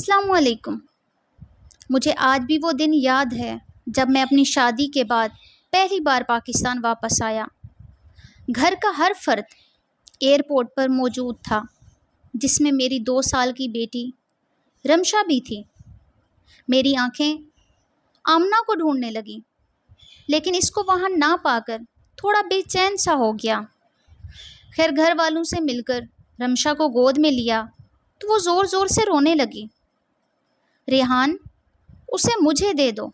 السلام علیکم۔ مجھے آج بھی وہ دن یاد ہے جب میں اپنی شادی کے بعد پہلی بار پاکستان واپس آیا۔ گھر کا ہر فرد ایئرپورٹ پر موجود تھا، جس میں میری 2 سال کی بیٹی رمشا بھی تھی۔ میری آنکھیں آمنہ کو ڈھونڈنے لگیں، لیکن اس کو وہاں نہ پا کر تھوڑا بے چین سا ہو گیا۔ خیر گھر والوں سے مل کر رمشا کو گود میں لیا تو وہ زور زور سے رونے لگی۔ ریحان، اسے مجھے دے دو،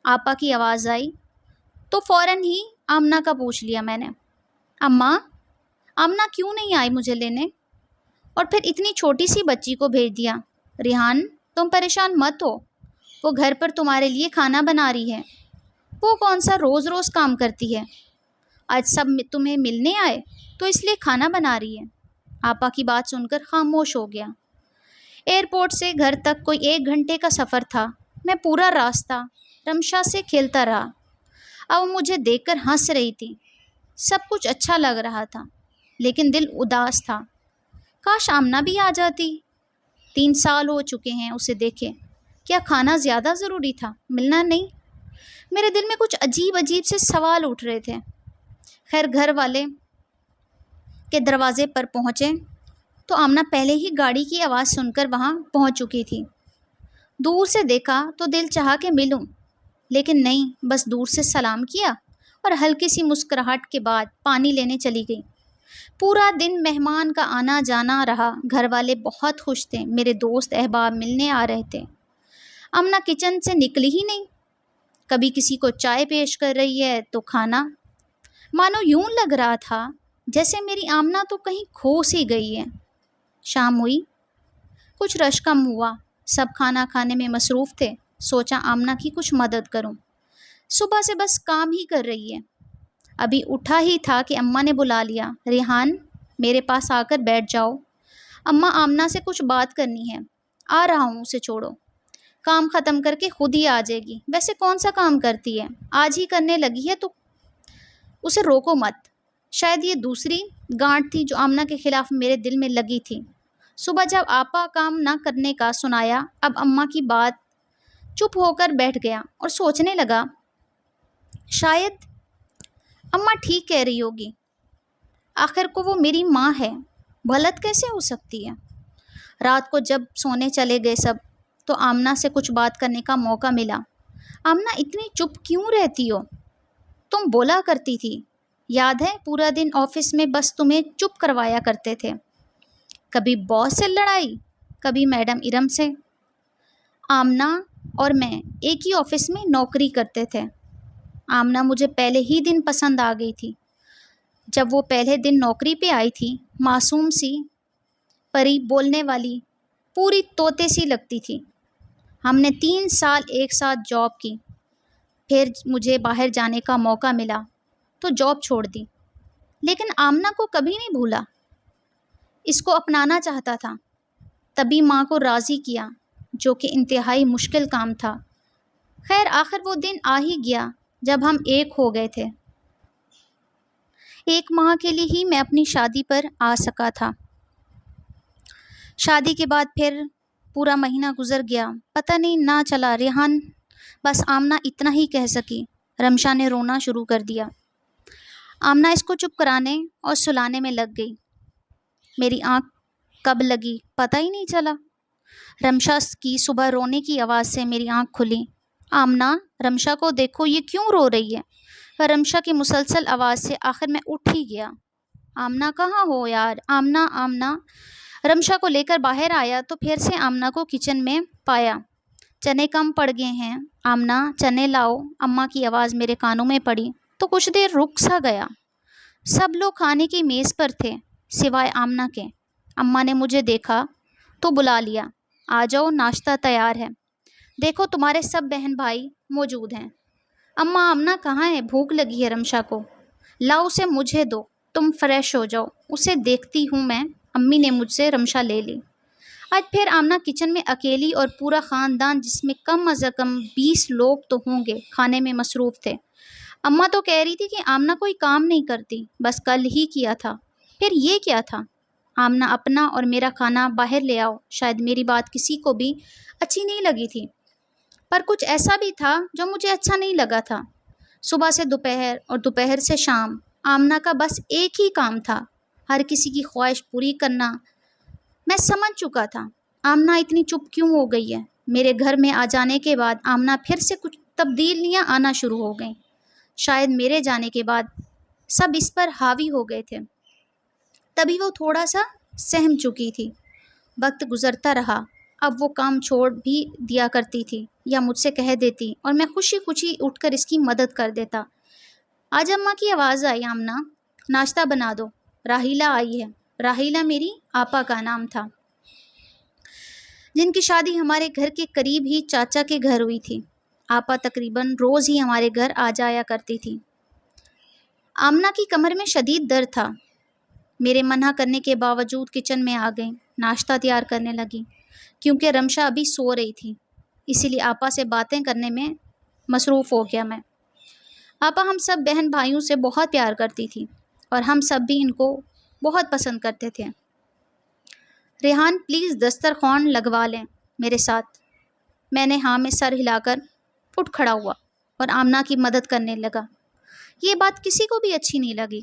آپا کی آواز آئی تو فوراً ہی آمنہ کا پوچھ لیا میں نے، اماں آمنہ کیوں نہیں آئی مجھے لینے؟ اور پھر اتنی چھوٹی سی بچی کو بھیج دیا۔ ریحان تم پریشان مت ہو، وہ گھر پر تمہارے لیے کھانا بنا رہی ہے، وہ کون سا روز روز کام کرتی ہے، آج سب تمہیں ملنے آئے تو اس لیے کھانا بنا رہی ہے۔ آپا کی بات سن کر خاموش ہو گیا۔ ایئرپورٹ سے گھر تک کوئی 1 گھنٹے کا سفر تھا۔ میں پورا راستہ رمشا سے کھیلتا رہا۔ اب وہ مجھے دیکھ کر ہنس رہی تھی۔ سب کچھ اچھا لگ رہا تھا، لیکن دل اداس تھا۔ کاش آمنہ بھی آ جاتی۔ 3 سال ہو چکے ہیں اسے دیکھے۔ کیا کھانا زیادہ ضروری تھا، ملنا نہیں؟ میرے دل میں کچھ عجیب عجیب سے سوال اٹھ رہے تھے۔ خیر گھر والے کے دروازے پر پہنچے تو آمنہ پہلے ہی گاڑی کی آواز سن کر وہاں پہنچ چکی تھی۔ دور سے دیکھا تو دل چاہا کہ ملوں، لیکن نہیں، بس دور سے سلام کیا اور ہلکی سی مسکراہٹ کے بعد پانی لینے چلی گئی۔ پورا دن مہمان کا آنا جانا رہا۔ گھر والے بہت خوش تھے، میرے دوست احباب ملنے آ رہے تھے۔ آمنہ کچن سے نکلی ہی نہیں، کبھی کسی کو چائے پیش کر رہی ہے تو کھانا، مانو یوں لگ رہا تھا جیسے میری آمنہ تو کہیں کھو سی گئی ہے۔ شام ہوئی، کچھ رش کم ہوا، سب کھانا کھانے میں مصروف تھے۔ سوچا آمنہ کی کچھ مدد کروں، صبح سے بس کام ہی کر رہی ہے۔ ابھی اٹھا ہی تھا کہ اماں نے بلا لیا، ریحان میرے پاس آ کر بیٹھ جاؤ، اماں آمنہ سے کچھ بات کرنی ہے۔ آ رہا ہوں، اسے چھوڑو، کام ختم کر کے خود ہی آ جائے گی۔ ویسے کون سا کام کرتی ہے، آج ہی کرنے لگی ہے تو اسے روکو مت۔ شاید یہ دوسری گانٹھ تھی جو آمنہ کے خلاف میرے دل میں لگی تھی۔ صبح جب آپا کام نہ کرنے کا سنایا، اب اماں کی بات چپ ہو کر بیٹھ گیا اور سوچنے لگا، شاید اماں ٹھیک کہہ رہی ہوگی، آخر کو وہ میری ماں ہے، غلط کیسے ہو سکتی ہے۔ رات کو جب سونے چلے گئے سب تو آمنہ سے کچھ بات کرنے کا موقع ملا۔ آمنہ اتنی چپ کیوں رہتی ہو، تم بولا کرتی تھی، یاد ہے پورا دن آفس میں بس تمہیں چپ کروایا کرتے تھے، کبھی باس سے لڑائی، کبھی میڈم ارم سے۔ آمنہ اور میں ایک ہی آفس میں نوکری کرتے تھے۔ آمنہ مجھے پہلے ہی دن پسند آ گئی تھی۔ جب وہ پہلے دن نوکری پہ آئی تھی، معصوم سی، پری بولنے والی، پوری طوطے سی لگتی تھی۔ ہم نے 3 سال ایک ساتھ جاب کی، پھر مجھے باہر جانے کا موقع ملا تو جاب چھوڑ دی، لیکن آمنہ کو کبھی نہیں بھولا، اس کو اپنانا چاہتا تھا۔ تبھی ماں کو راضی کیا، جو کہ انتہائی مشکل کام تھا۔ خیر آخر وہ دن آ ہی گیا جب ہم ایک ہو گئے تھے۔ 1 ماہ کے لیے ہی میں اپنی شادی پر آ سکا تھا۔ شادی کے بعد پھر پورا مہینہ گزر گیا، پتہ نہیں نہ چلا۔ ریحان، بس آمنہ اتنا ہی کہہ سکی۔ رمشا نے رونا شروع کر دیا۔ آمنہ اس کو چپ کرانے اور سلانے میں لگ گئی۔ میری آنکھ کب لگی پتہ ہی نہیں چلا۔ رمشا کی صبح رونے کی آواز سے میری آنکھ کھلی۔ آمنہ، رمشا کو دیکھو، یہ کیوں رو رہی ہے؟ رمشا کی مسلسل آواز سے آخر میں اٹھ ہی گیا۔ آمنہ کہاں ہو یار، آمنہ آمنہ۔ رمشا کو لے کر باہر آیا تو پھر سے آمنہ کو کچن میں پایا۔ چنے کم پڑ گئے ہیں، آمنہ چنے لاؤ، اماں کی آواز میرے کانوں میں پڑی تو کچھ دیر رک سا گیا۔ سب لوگ کھانے کی میز پر تھے سوائے آمنہ کے۔ اماں نے مجھے دیکھا تو بلا لیا، آ جاؤ ناشتہ تیار ہے، دیکھو تمہارے سب بہن بھائی موجود ہیں۔ اماں آمنہ کہاں ہے، بھوک لگی ہے رمشا کو، لاؤ اسے مجھے دو، تم فریش ہو جاؤ، اسے دیکھتی ہوں میں۔ امی نے مجھ سے رمشا لے لی۔ آج پھر آمنہ کچن میں اکیلی اور پورا خاندان جس میں کم از کم 20 لوگ تو ہوں گے کھانے میں مصروف تھے۔ اماں تو کہہ رہی تھی کہ آمنہ کوئی کام نہیں کرتی، بس کل ہی کیا تھا، پھر یہ کیا تھا؟ آمنہ اپنا اور میرا کھانا باہر لے آؤ۔ شاید میری بات کسی کو بھی اچھی نہیں لگی تھی، پر کچھ ایسا بھی تھا جو مجھے اچھا نہیں لگا تھا۔ صبح سے دوپہر اور دوپہر سے شام آمنہ کا بس ایک ہی کام تھا، ہر کسی کی خواہش پوری کرنا۔ میں سمجھ چکا تھا آمنہ اتنی چپ کیوں ہو گئی ہے۔ میرے گھر میں آ جانے کے بعد آمنہ پھر سے کچھ تبدیلیاں آنا شروع ہو گئیں۔ شاید میرے جانے کے بعد سب اس پر حاوی ہو گئے تھے، تبھی وہ تھوڑا سا سہم چکی تھی۔ وقت گزرتا رہا، اب وہ کام چھوڑ بھی دیا کرتی تھی یا مجھ سے کہہ دیتی اور میں خوشی خوشی اٹھ کر اس کی مدد کر دیتا۔ آج اماں کی آواز آئی، آمنہ ناشتہ بنا دو، راحیلہ آئی ہے۔ راحیلہ میری آپا کا نام تھا، جن کی شادی ہمارے گھر کے قریب ہی چاچا کے گھر ہوئی تھی۔ آپا تقریباً روز ہی ہمارے گھر آ جایا کرتی تھی۔ آمنہ کی کمر میں شدید درد تھا، میرے منع کرنے کے باوجود کچن میں آ گئی، ناشتہ تیار کرنے لگی۔ کیونکہ رمشا ابھی سو رہی تھی، اسی لیے آپا سے باتیں کرنے میں مصروف ہو گیا میں۔ آپا ہم سب بہن بھائیوں سے بہت پیار کرتی تھی اور ہم سب بھی ان کو بہت پسند کرتے تھے۔ ریحان پلیز دسترخوان لگوا لیں میرے ساتھ۔ میں نے ہاں میں سر ہلا کر اٹھ کھڑا ہوا اور آمنہ کی مدد کرنے لگا۔ یہ بات کسی کو بھی اچھی نہیں لگی۔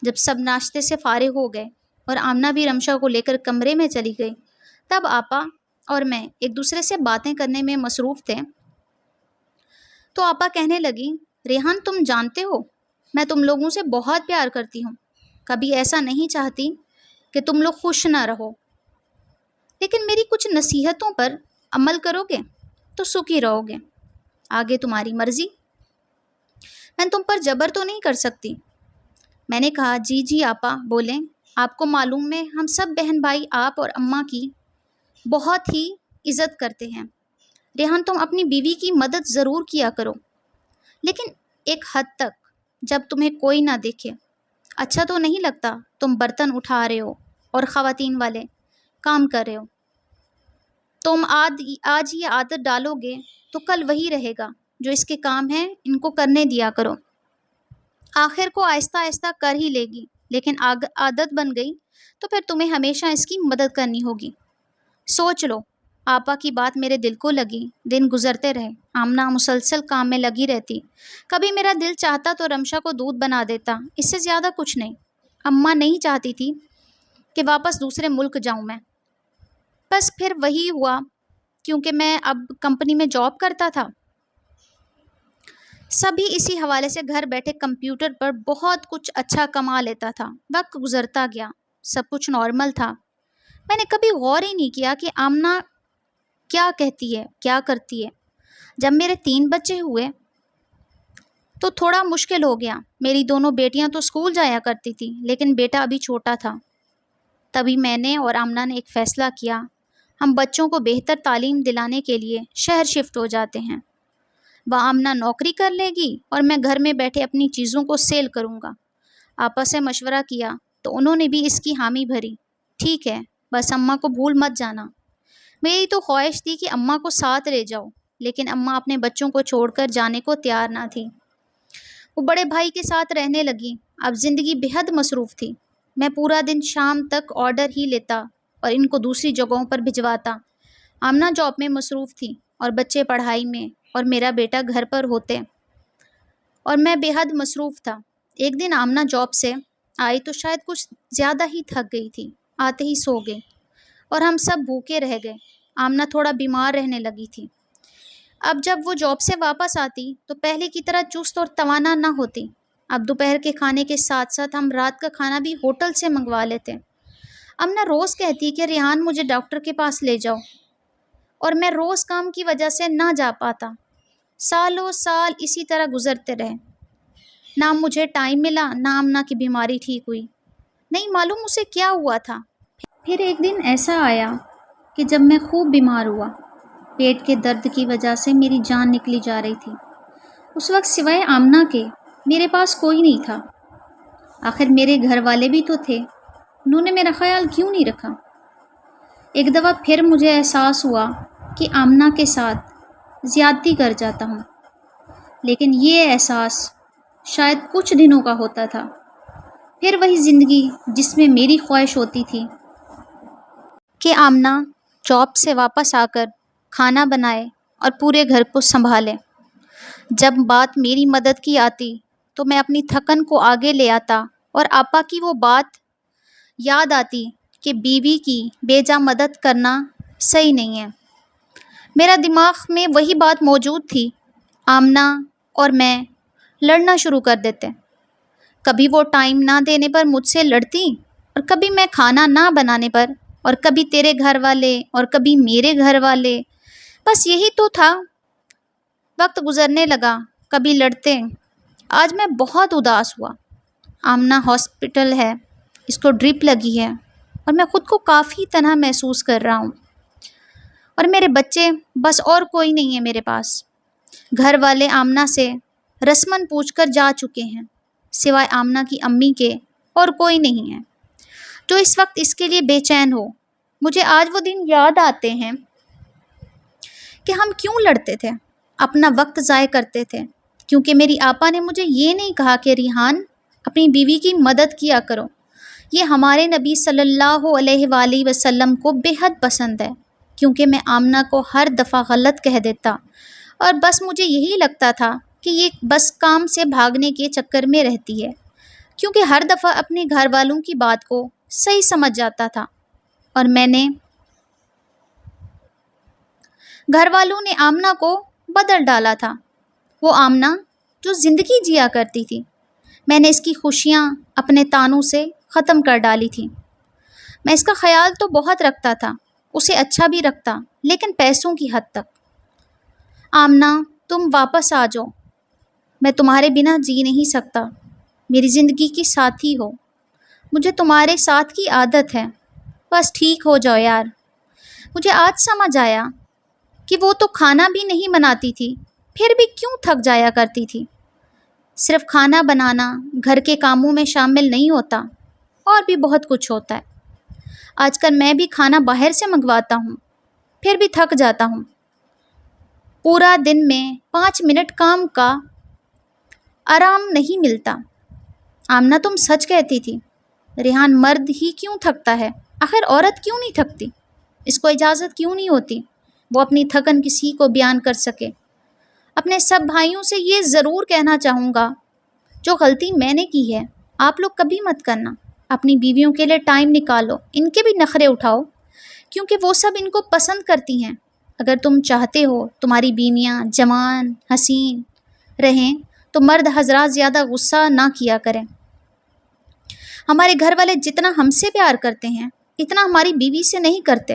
جب سب ناشتے سے فارغ ہو گئے اور آمنہ بھی رمشا کو لے کر کمرے میں چلی گئی، تب آپا اور میں ایک دوسرے سے باتیں کرنے میں مصروف تھے تو آپا کہنے لگی، ریحان تم جانتے ہو میں تم لوگوں سے بہت پیار کرتی ہوں، کبھی ایسا نہیں چاہتی کہ تم لوگ خوش نہ رہو، لیکن میری کچھ نصیحتوں پر عمل کرو گے تو سکھی رہو گے، آگے تمہاری مرضی، میں تم پر جبر تو نہیں کر سکتی۔ میں نے کہا جی جی آپا بولیں، آپ کو معلوم ہے ہم سب بہن بھائی آپ اور اماں کی بہت ہی عزت کرتے ہیں۔ ریحان تم اپنی بیوی کی مدد ضرور کیا کرو، لیکن ایک حد تک، جب تمہیں کوئی نہ دیکھے۔ اچھا تو نہیں لگتا تم برتن اٹھا رہے ہو اور خواتین والے کام کر رہے ہو۔ تم آج یہ عادت ڈالو گے تو کل وہی رہے گا، جو اس کے کام ہیں ان کو کرنے دیا کرو، آخر کو آہستہ آہستہ کر ہی لے گی، لیکن عادت بن گئی تو پھر تمہیں ہمیشہ اس کی مدد کرنی ہوگی۔ سوچ لو۔ آپا کی بات میرے دل کو لگی۔ دن گزرتے رہے، آمنہ مسلسل کام میں لگی رہتی۔ کبھی میرا دل چاہتا تو رمشا کو دودھ بنا دیتا، اس سے زیادہ کچھ نہیں۔ اماں نہیں چاہتی تھی کہ واپس دوسرے ملک جاؤں میں، بس پھر وہی ہوا، کیونکہ میں اب کمپنی میں جاب کرتا تھا، سبھی اسی حوالے سے گھر بیٹھے کمپیوٹر پر بہت کچھ اچھا کما لیتا تھا۔ وقت گزرتا گیا، سب کچھ نارمل تھا۔ میں نے کبھی غور ہی نہیں کیا کہ آمنہ کیا کہتی ہے، کیا کرتی ہے۔ جب میرے 3 بچے ہوئے تو تھوڑا مشکل ہو گیا۔ میری دونوں بیٹیاں تو اسکول جایا کرتی تھی، لیکن بیٹا ابھی چھوٹا تھا۔ تبھی میں نے اور آمنہ نے ایک فیصلہ کیا، ہم بچوں کو بہتر تعلیم دلانے کے لیے شہر شفٹ ہو جاتے ہیں۔ وہ آمنہ نوکری کر لے گی اور میں گھر میں بیٹھے اپنی چیزوں کو سیل کروں گا۔ آپا سے مشورہ کیا تو انہوں نے بھی اس کی حامی بھری۔ ٹھیک ہے، بس اماں کو بھول مت جانا۔ میری تو خواہش تھی کہ اماں کو ساتھ لے جاؤ، لیکن اماں اپنے بچوں کو چھوڑ کر جانے کو تیار نہ تھی۔ وہ بڑے بھائی کے ساتھ رہنے لگی۔ اب زندگی بے حد مصروف تھی۔ میں پورا دن شام تک آرڈر ہی لیتا اور ان کو دوسری جگہوں پر بھجواتا۔ آمنہ جاب میں مصروف تھی اور بچے پڑھائی میں، اور میرا بیٹا گھر پر ہوتے، اور میں بے حد مصروف تھا۔ ایک دن آمنہ جاب سے آئی تو شاید کچھ زیادہ ہی تھک گئی تھی، آتے ہی سو گئی اور ہم سب بھوکے رہ گئے۔ آمنہ تھوڑا بیمار رہنے لگی تھی۔ اب جب وہ جاب سے واپس آتی تو پہلے کی طرح چست اور توانا نہ ہوتی۔ اب دوپہر کے کھانے کے ساتھ ساتھ ہم رات کا کھانا بھی ہوٹل سے منگوا لیتے۔ آمنہ روز کہتی کہ ریحان مجھے ڈاکٹر کے پاس لے جاؤ، اور میں روز کام کی وجہ سے نہ جا پاتا۔ سالوں سال اسی طرح گزرتے رہے، نہ مجھے ٹائم ملا، نہ آمنہ کی بیماری ٹھیک ہوئی۔ نہیں معلوم اسے کیا ہوا تھا۔ پھر ایک دن ایسا آیا کہ جب میں خوب بیمار ہوا، پیٹ کے درد کی وجہ سے میری جان نکلی جا رہی تھی۔ اس وقت سوائے آمنہ کے میرے پاس کوئی نہیں تھا۔ آخر میرے گھر والے بھی تو تھے، انہوں نے میرا خیال کیوں نہیں رکھا؟ ایک دفعہ پھر مجھے احساس ہوا کہ آمنہ کے ساتھ زیادتی کر جاتا ہوں، لیکن یہ احساس شاید کچھ دنوں کا ہوتا تھا، پھر وہی زندگی جس میں میری خواہش ہوتی تھی کہ آمنہ جاب سے واپس آ کر کھانا بنائے اور پورے گھر کو سنبھالے۔ جب بات میری مدد کی آتی تو میں اپنی تھکن کو آگے لے آتا اور آپا کی وہ بات یاد آتی کہ بیوی کی بے جا مدد کرنا صحیح نہیں ہے۔ میرا دماغ میں وہی بات موجود تھی۔ آمنہ اور میں لڑنا شروع کر دیتے۔ کبھی وہ ٹائم نہ دینے پر مجھ سے لڑتی اور کبھی میں کھانا نہ بنانے پر، اور کبھی تیرے گھر والے اور کبھی میرے گھر والے۔ بس یہی تو تھا۔ وقت گزرنے لگا، کبھی لڑتے۔ آج میں بہت اداس ہوا۔ آمنہ ہاسپٹل ہے، اس کو ڈرپ لگی ہے اور میں خود کو کافی تنہا محسوس کر رہا ہوں، اور میرے بچے، بس اور کوئی نہیں ہے میرے پاس۔ گھر والے آمنہ سے رسماً پوچھ کر جا چکے ہیں، سوائے آمنہ کی امی کے اور کوئی نہیں ہے جو اس وقت اس کے لیے بے چین ہو۔ مجھے آج وہ دن یاد آتے ہیں کہ ہم کیوں لڑتے تھے، اپنا وقت ضائع کرتے تھے، کیونکہ میری آپا نے مجھے یہ نہیں کہا کہ ریحان اپنی بیوی کی مدد کیا کرو۔ یہ ہمارے نبی صلی اللہ علیہ وآلہ وسلم کو بے حد پسند ہے، کیونکہ میں آمنہ کو ہر دفعہ غلط کہہ دیتا اور بس مجھے یہی لگتا تھا کہ یہ بس کام سے بھاگنے کے چکر میں رہتی ہے، کیونکہ ہر دفعہ اپنے گھر والوں کی بات کو صحیح سمجھ جاتا تھا، اور میں نے گھر والوں نے آمنہ کو بدل ڈالا تھا۔ وہ آمنہ جو زندگی جیا کرتی تھی، میں نے اس کی خوشیاں اپنے تانوں سے ختم کر ڈالی تھی۔ میں اس کا خیال تو بہت رکھتا تھا، اسے اچھا بھی رکھتا، لیکن پیسوں کی حد تک۔ آمنہ تم واپس آ جاؤ، میں تمہارے بنا جی نہیں سکتا، میری زندگی کی ساتھی ہو، مجھے تمہارے ساتھ کی عادت ہے، بس ٹھیک ہو جاؤ یار۔ مجھے آج سمجھ آیا کہ وہ تو کھانا بھی نہیں بناتی تھی، پھر بھی کیوں تھک جایا کرتی تھی۔ صرف کھانا بنانا گھر کے کاموں میں شامل نہیں ہوتا، اور بھی بہت کچھ ہوتا ہے۔ آج کل میں بھی کھانا باہر سے منگواتا ہوں، پھر بھی تھک جاتا ہوں۔ پورا دن میں 5 منٹ کام کا آرام نہیں ملتا۔ آمنہ تم سچ کہتی تھی، ریحان مرد ہی کیوں تھکتا ہے، آخر عورت کیوں نہیں تھکتی؟ اس کو اجازت کیوں نہیں ہوتی وہ اپنی تھکن کسی کو بیان کر سکے؟ اپنے سب بھائیوں سے یہ ضرور کہنا چاہوں گا، جو غلطی میں نے کی ہے آپ لوگ کبھی مت کرنا۔ اپنی بیویوں کے لیے ٹائم نکالو، ان کے بھی نخرے اٹھاؤ، کیونکہ وہ سب ان کو پسند کرتی ہیں۔ اگر تم چاہتے ہو تمہاری بیویاں جوان حسین رہیں تو مرد حضرات زیادہ غصہ نہ کیا کریں۔ ہمارے گھر والے جتنا ہم سے پیار کرتے ہیں اتنا ہماری بیوی سے نہیں کرتے،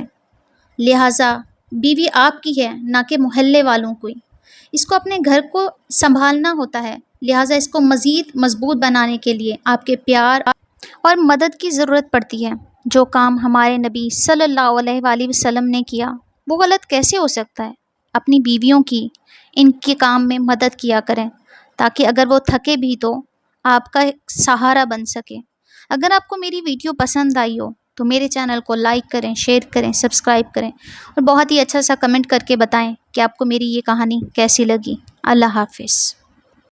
لہٰذا بیوی آپ کی ہے نہ کہ محلے والوں کی۔ اس کو اپنے گھر کو سنبھالنا ہوتا ہے، لہٰذا اس کو مزید مضبوط بنانے کے لیے آپ کے پیار اور مدد کی ضرورت پڑتی ہے۔ جو کام ہمارے نبی صلی اللہ علیہ وآلہ وسلم نے کیا وہ غلط کیسے ہو سکتا ہے؟ اپنی بیویوں کی ان کے کام میں مدد کیا کریں، تاکہ اگر وہ تھکے بھی تو آپ کا ایک سہارا بن سکے۔ اگر آپ کو میری ویڈیو پسند آئی ہو تو میرے چینل کو لائک کریں، شیئر کریں، سبسکرائب کریں، اور بہت ہی اچھا سا کمنٹ کر کے بتائیں کہ آپ کو میری یہ کہانی کیسی لگی۔ اللہ حافظ۔